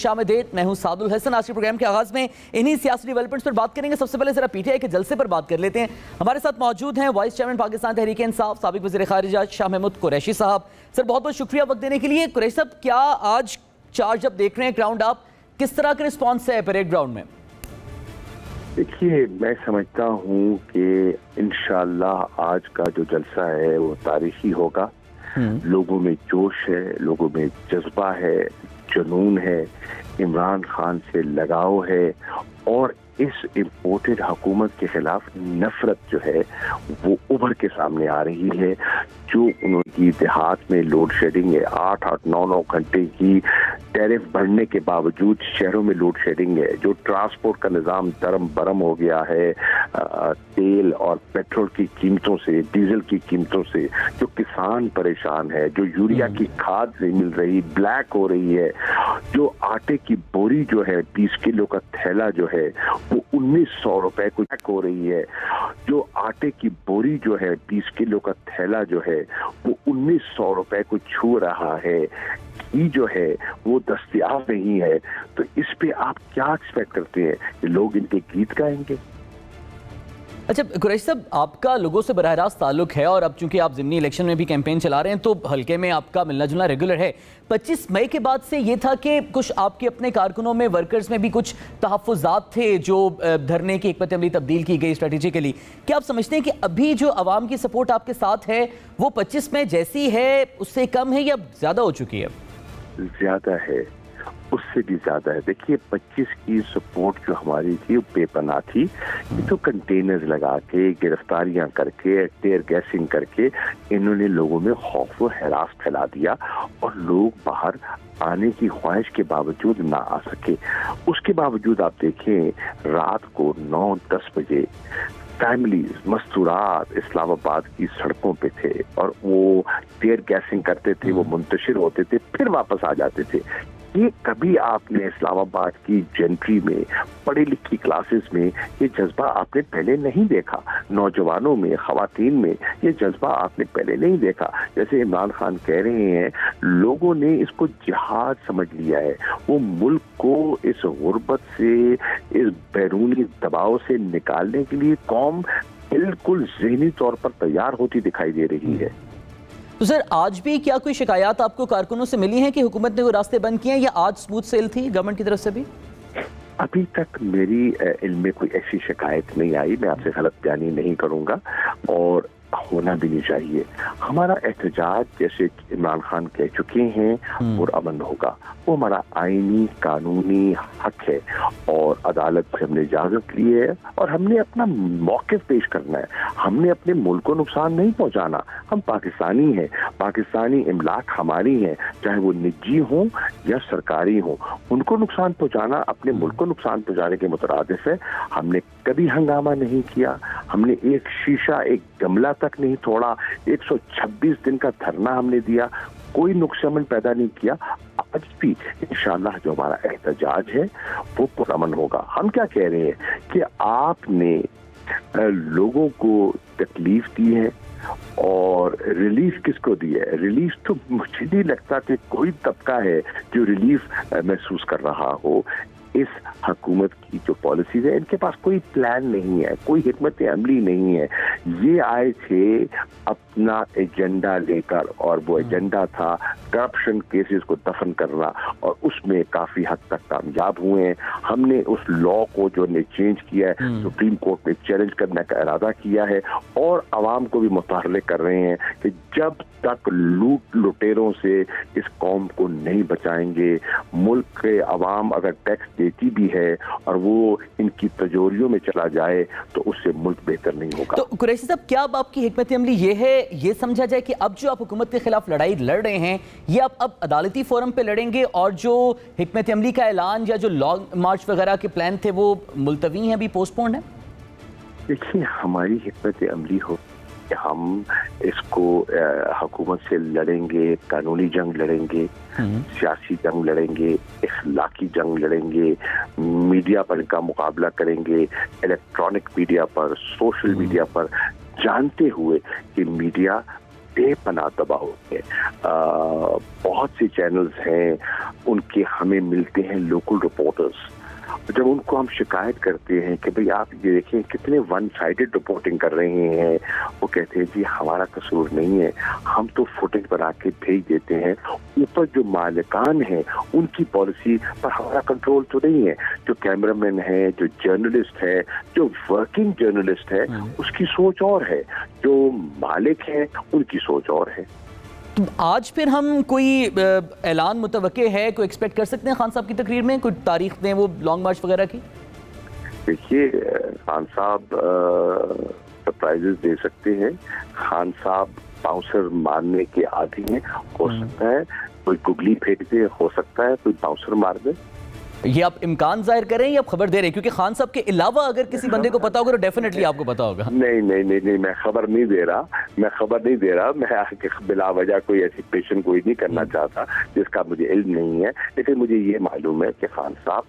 खुश आमदीद। मैं हूं सादुल हसन। आज के प्रोग्राम के आगाज में इन्हीं सियासी डेवलपमेंट्स पर बात करेंगे। सबसे पहले जरा पीटीआई के जलसे पर बात कर लेते हैं। हमारे साथ मौजूद हैं वाइस चेयरमैन पाकिस्तान तहरीक इंसाफ साबिक वज़ीर ख़ारिजा शाह महमूद कुरैशी साहब। सर बहुत बहुत शुक्रिया वक्त देने के लिए। कुरैशी साहब, क्या आज चार्ज जब देख रहे हैं ग्राउंड, आप किस तरह का रिस्पॉन्स है परेड ग्राउंड में? देखिए, मैं समझता हूँ कि इंशाअल्लाह आज का जो जलसा है वो तारीखी होगा। लोगों में जोश है, लोगों में जज्बा है, जुनून है, इमरान खान से लगाव है और इस इम्पोर्टेड हुकूमत के खिलाफ नफरत जो है वो उभर के सामने आ रही है। जो उनकी देहात में लोड शेडिंग है, 8-9 घंटे की टैरिफ बढ़ने के बावजूद शहरों में लोड शेडिंग है, जो ट्रांसपोर्ट का निज़ाम दरम बरम हो गया है, तेल और पेट्रोल की कीमतों से, डीजल की कीमतों से, जो किसान परेशान है, जो यूरिया की खाद नहीं मिल रही, ब्लैक हो रही है, जो आटे की बोरी जो है 20 किलो का थैला जो है वो 1900 रुपए को हो रही है, जो आटे की बोरी जो है 20 किलो का थैला जो है वो 1900 रुपए को छू रहा है, घी जो है वो दस्तयाब नहीं है। तो इस पे आप क्या एक्सपेक्ट करते हैं कि लोग इनके गीत गाएंगे? अच्छा कुरैशी साहब, आपका लोगों से बराह रास्त ताल्लुक है और अब चूंकि आप ज़िमनी इलेक्शन में भी कैंपेन चला रहे हैं तो हल्के में आपका मिलना जुलना रेगुलर है। 25 मई के बाद से ये था कि कुछ आपके अपने कारकुनों में, वर्कर्स में भी कुछ तहफ़्फ़ुज़ात थे जो धरने की हिकमत अमली तब्दील की गई स्ट्रेटेजिकली। क्या आप समझते हैं कि अभी जो आवाम की सपोर्ट आपके साथ है वो 25 मई जैसी है, उससे कम है या ज़्यादा हो चुकी है? ज़्यादा है, उससे भी ज़्यादा है। देखिए, 25 की सपोर्ट जो हमारी थी वो बेपनाह थी। ये तो कंटेनर्स लगा के, गिरफ्तारियां करके, टेयर गैसिंग करके इन्होंने लोगों में खौफ व हरास फैला दिया और लोग बाहर आने की ख्वाहिश के बावजूद ना आ सके। उसके बावजूद आप देखें, रात को 9-10 बजे फैमिलीज मस्तूरात इस्लामाबाद की सड़कों पे थे और वो टेयर गैसिंग करते थे, वो मुंतशिर होते थे, फिर वापस आ जाते थे। ये कभी आपने इस्लामाबाद की जेंट्री में, पढ़ी लिखी क्लासेस में ये जज्बा आपने पहले नहीं देखा। नौजवानों में, खवातीन में ये जज्बा आपने पहले नहीं देखा। जैसे इमरान खान कह रहे हैं, लोगों ने इसको जिहाद समझ लिया है। वो मुल्क को इस गुर्बत से, इस बैरूनी दबाव से निकालने के लिए कौम बिल्कुल ज़हनी तौर पर तैयार होती दिखाई दे रही है। तो सर, आज भी क्या कोई शिकायत आपको कारकुनों से मिली हैं कि हुकूमत ने वो रास्ते बंद किए हैं या आज स्मूथ सेल थी गवर्नमेंट की तरफ से भी? अभी तक मेरी इल्म में कोई ऐसी शिकायत नहीं आई। मैं आपसे गलत बयानी नहीं करूंगा और होना भी नहीं चाहिए। हमारा एहतजाज, जैसे इमरान खान कह चुके हैं, पुरअमन होगा। वो हमारा आईनी कानूनी हक है और अदालत से हमने इजाजत ली है और हमने अपना मौक़िफ़ पेश करना है। हमने अपने मुल्क को नुकसान नहीं पहुंचाना। हम पाकिस्तानी हैं, पाकिस्तानी इमलाक हमारी हैं, चाहे वो निजी हों या सरकारी हों। उनको नुकसान पहुंचाना अपने मुल्क को नुकसान पहुंचाने के मुतरादिफ है। हमने कभी हंगामा नहीं किया, हमने एक शीशा, एक गमला तक नहीं तोड़ा, 126 दिन का धरना हमने दिया, कोई नुक्सान पैदा नहीं किया। आज भी इंशाअल्लाह जो हमारा एहतजाज है वो पुरअमन होगा। हम क्या कह रहे हैं कि आपने लोगों को तकलीफ दी है और रिलीफ किसको दी है? रिलीफ तो मुझे नहीं लगता कि कोई तबका है जो रिलीफ महसूस कर रहा हो। इस हुकूमत की जो पॉलिसीज है, इनके पास कोई प्लान नहीं है, कोई हिकमत अमली नहीं है। ये आए थे अपना एजेंडा लेकर और वो एजेंडा था करप्शन केसेस को दफन करना और उसमें काफी हद तक कामयाब हुए हैं। हमने उस लॉ को जो ने चेंज किया है, सुप्रीम कोर्ट में चैलेंज करने का इरादा किया है और आवाम को भी मुतहर्रिक कर रहे हैं कि जब तक लूट लुटेरों से इस कौम को नहीं बचाएंगे, मुल्क के अवाम अगर टैक्स देती भी है और वो इनकी तिजोरियों में चला जाए तो उससे मुल्क बेहतर नहीं होगा। तो कुरैशी साहब, क्या अब आपकी हिकमत अमली ये है, ये समझा जाए कि अब जो आप हुकूमत के खिलाफ लड़ाई लड़ रहे हैं ये आप अब अदालती फोरम पे लड़ेंगे और जो हिकमत अमली का ऐलान या जो लॉन्ग मार्च वगैरह के प्लान थे वो मुलतवी हैं, अभी पोस्टपोन्ड है? देखिए, हमारी हिकमत अमली हो, हम इसको हुकूमत से लड़ेंगे, कानूनी जंग लड़ेंगे, सियासी जंग लड़ेंगे, इखलाकी जंग लड़ेंगे, मीडिया पर इनका मुकाबला करेंगे, इलेक्ट्रॉनिक मीडिया पर, सोशल मीडिया पर, जानते हुए कि मीडिया बेपनाह दबाव है। बहुत से चैनल्स हैं, उनके हमें मिलते हैं लोकल रिपोर्टर्स, जब उनको हम शिकायत करते हैं कि भाई आप ये देखें कितने वन साइडेड रिपोर्टिंग कर रहे हैं, वो कहते हैं जी हमारा कसूर नहीं है, हम तो फुटेज बना के भेज देते हैं, ऊपर जो मालिकान हैं उनकी पॉलिसी पर हमारा कंट्रोल तो नहीं है। जो कैमरामैन है, जो जर्नलिस्ट है, जो वर्किंग जर्नलिस्ट है, उसकी सोच और है, जो मालिक है उनकी सोच और है। तो आज फिर हम कोई ऐलान मुतवक्के है, कोई एक्सपेक्ट कर सकते हैं खान साहब की तकरीर में, कोई तारीख दें वो लॉन्ग मार्च वगैरह की? देखिए, खान साहब सरप्राइजेस दे सकते हैं। खान साहब बाउंसर मारने के आदी हैं, हो सकता है कोई गुगली फेंक दे, हो सकता है कोई बाउंसर मार दे। ये आप इम्कान जाहिर कर रहे हैं या आप खबर दे रहे हैं? क्योंकि खान साहब के अलावा अगर किसी बंदे को पता होगा तो डेफिनेटली आपको पता होगा। नहीं, मैं खबर नहीं दे रहा, मैं बिला वजह कोई ऐसी पेशन कोई नहीं करना चाहता जिसका मुझे इल्म नहीं है। लेकिन मुझे ये मालूम है कि खान साहब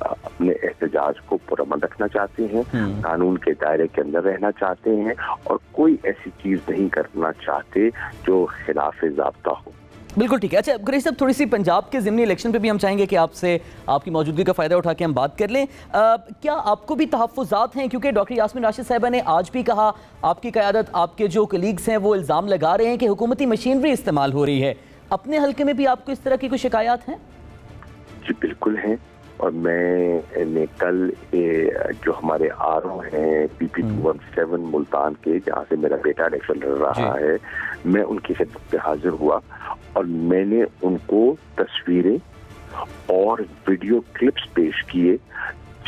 अपने एहतजाज को पुरअमन रखना चाहते हैं, कानून के दायरे के अंदर रहना चाहते हैं और कोई ऐसी चीज नहीं करना चाहते जो खिलाफ ज़ाब्ता हो। बिल्कुल ठीक है। अच्छा कुरैशी साहब, थोड़ी सी पंजाब के ज़िमनी इलेक्शन पे भी हम चाहेंगे कि आपसे आपकी मौजूदगी का फ़ायदा उठा के हम बात कर लें। क्या आपको भी तहफ़्फ़ुज़ात हैं? क्योंकि डॉक्टर यास्मीन राशिद साहिबा ने आज भी कहा, आपकी क़यादत, आपके जो कलीग्स हैं वो इल्ज़ाम लगा रहे हैं कि हुकूमती मशीनरी इस्तेमाल हो रही है। अपने हल्के में भी आपको इस तरह की कोई शिकायत हैं? जी बिल्कुल हैं, और मैंने कल जो हमारे आरओ हैं PP 217 मुल्तान के, जहाँ से मेरा बेटा इलेक्शन लड़ रहा है, मैं उनकी खिदमत पे हाजिर हुआ और मैंने उनको तस्वीरें और वीडियो क्लिप्स पेश किए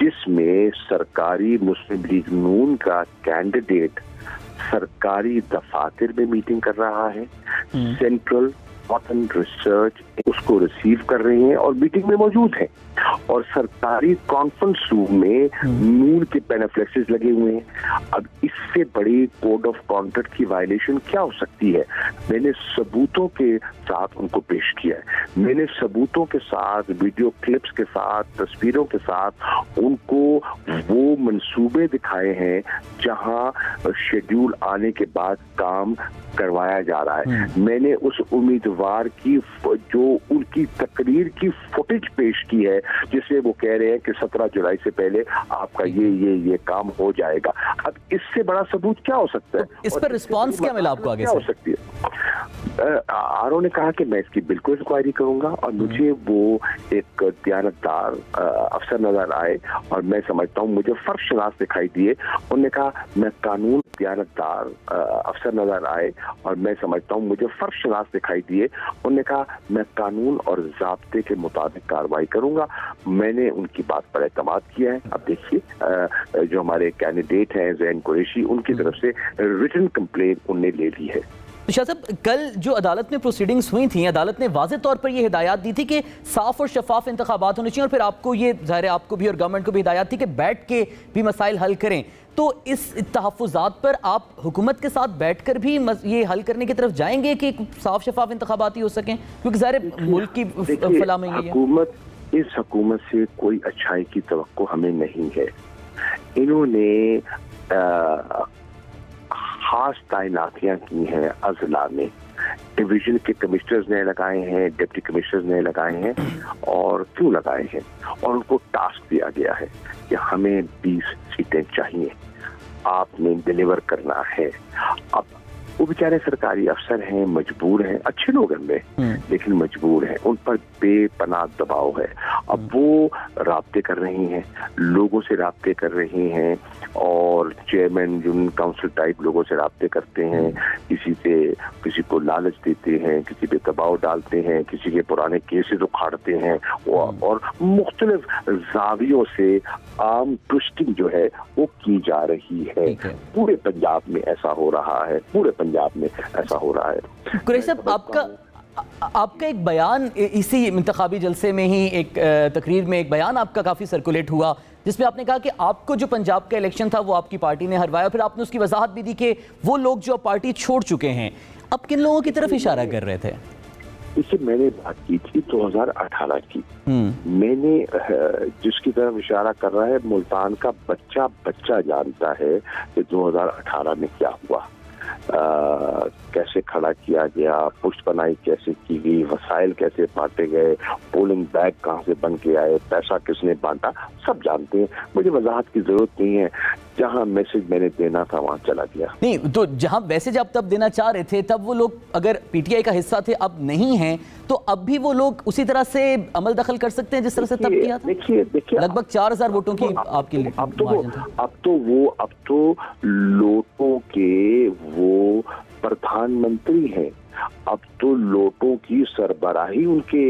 जिसमें सरकारी मुस्लिम लीग नून का कैंडिडेट सरकारी दफातर में मीटिंग कर रहा है, सेंट्रल कॉटन रिसर्च उसको रिसीव कर रहे हैं और मीटिंग में मौजूद हैं, और सरकारी कॉन्फ्रेंस रूम में नून के पेनाफ्लेक्सेस लगे हुए हैं। अब इससे बड़ी कोड ऑफ कॉन्डक्ट की वायलेशन क्या हो सकती है? मैंने सबूतों के साथ उनको पेश किया है, मैंने सबूतों के साथ, वीडियो क्लिप्स के साथ, तस्वीरों के साथ उनको वो मंसूबे दिखाए हैं जहां शेड्यूल आने के बाद काम करवाया जा रहा है। मैंने उस उम्मीदवार की जो उनकी तकरीर की फुटेज पेश की है जिसमें वो कह रहे हैं कि 17 जुलाई से पहले आपका ये काम हो जाएगा। अब इससे बड़ा सबूत क्या हो सकता है? इस पर रिस्पांस क्या मिला आपको आगे से? हो सकती है, आरओ ने कहा कि मैं इसकी बिल्कुल इंक्वायरी करूंगा और मुझे वो एक दयानतदार अफसर नजर आए और मैं समझता हूँ मुझे फर्शनास दिखाई दिए। उन्होंने कहा मैं कानून दयानतदार अफसर नजर आए और मैं समझता हूँ मुझे फर्शनास दिखाई दिए। उन्होंने कहा मैं कानून और ज़ाब्ते के मुताबिक कार्रवाई करूंगा। मैंने उनकी बात पर एतमाद किया है। अब देखिए, जो हमारे कैंडिडेट हैं ज़ैन कुरैशी, उनकी तरफ से रिटन कंप्लेन उनने ले ली है। शाह साहब, कल जो अदालत में प्रोसीडिंग्स हुई थी, अदालत ने वाज़ेह तौर पर ये हिदायत दी थी कि साफ और शफाफ इंतखाबात होने चाहिए, और फिर आपको ये ज़ाहिर है आपको भी और गवर्नमेंट को भी हिदायत थी कि बैठ के भी मसाइल हल करें। तो इस तहफ़्फ़ुज़ात पर आप हुकूमत के साथ बैठकर भी ये हल करने की तरफ जाएंगे कि साफ शफाफ इंतखाबात ही हो सकें? क्योंकि ज़ाहिर मुल्क की फलाह में इस हुकूमत से कोई अच्छाई की तवक्को हमें नहीं है। इन्होंने खास तैनातियां की हैं अजला में, डिवीजन के कमिश्नर्स ने लगाए हैं, डिप्टी कमिश्नर्स ने लगाए हैं। और क्यों लगाए हैं? और उनको टास्क दिया गया है कि हमें 20 सीटें चाहिए, आपने डिलीवर करना है। अब वो बेचारे सरकारी अफसर हैं, मजबूर हैं, अच्छे लोग हैं लेकिन मजबूर हैं, उन पर बेपनाह दबाव है। अब वो राब्ते कर रहे हैं, लोगों से राब्ते कर रहे हैं, और चेयरमैन यूनियन काउंसिल टाइप लोगों से राब्ते करते हैं, किसी को लालच देते हैं, किसी पे दबाव डालते हैं, किसी के पुराने केसेस उखाड़ते हैं, और मुख्तलिफ जावियों से आम ट्विस्टिंग जो है वो की जा रही है। पूरे पंजाब में ऐसा हो रहा है, पूरे पंजाब में ऐसा हो रहा है। कुरैशी साहब, आपका एक बयान इसी इंतखाबी जलसे में ही, एक तकरीर में एक बयान आपका काफ़ी सर्कुलेट हुआ जिसमें आपने कहा कि आपको जो पंजाब का इलेक्शन था वो आपकी पार्टी ने हरवाया, फिर आपने उसकी वजाहत भी दी कि वो लोग जो पार्टी छोड़ चुके हैं। अब किन लोगों की तरफ इशारा कर रहे थे? इससे मैंने बात की थी 2018 की। मैंने जिसकी तरफ इशारा कर रहा है, मुल्तान का बच्चा जानता है कि 2018 में क्या हुआ। کیسے کھڑا کیا گیا، پشت پناہی کیسے کی گئی، وسائل کیسے بانٹے گئے، پولنگ بیگ کہاں سے بن کے آئے، پیسہ کس نے بانٹا، سب جانتے ہیں، مجھے وضاحت کی ضرورت نہیں ہے۔ جہاں میسج میں نے دینا تھا وہاں چلا گیا۔ نہیں تو جہاں ویسے جب تب دینا چاہ رہے تھے تب وہ لوگ اگر پی ٹی آئی کا حصہ تھے، اب نہیں ہیں، تو اب بھی وہ لوگ اسی طرح سے عمل دخل کر سکتے ہیں جس طرح سے تب کیا تھا؟ دیکھیے لگ بھگ 4000 ووٹوں کی آپ کی اب تو لوٹوں کے وہ پردھان منتری ہیں، اب تو لوٹوں کی سربراہی ان کے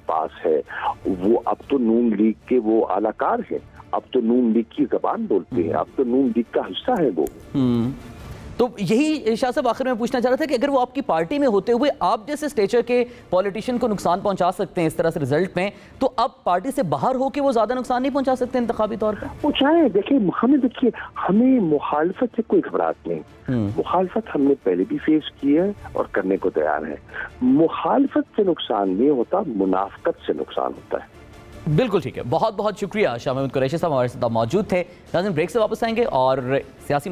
پاس ہے، وہ اب تو نون لیگ کے وہ اعلی کار ہیں، اب تو نون لیگ کی زبان بولتے ہیں، اب تو نون لیگ کا حصہ ہے وہ۔ تو یہی شاہ صاحب آخر میں پوچھنا چاہ رہا تھا کہ اگر وہ آپ کی پارٹی میں ہوتے ہوئے آپ جیسے سٹیچر کے پولیٹیشین کو نقصان پہنچا سکتے ہیں اس طرح سے رزلٹ میں، تو اب پارٹی سے باہر ہو کے وہ زیادہ نقصان نہیں پہنچا سکتے انتخابی طور پہ؟ پہنچائیں، دیکھیں ہمیں مخالفت سے کوئی گھبراہٹ نہیں، مخالفت ہم نے پہلے بھی فیس کی ہے اور کرنے کو تیار ہے۔ مخالفت سے نقصان نہیں ہوتا، منافقت سے نقصان ہوتا ہے۔ بالکل ٹھیک ہے، بہت بہت شکریہ شاہ محمود قریشی صاحب ہمارے ساتھ موجود تھے۔ ناظرین بریک سے واپس آئیں گے اور سیاسی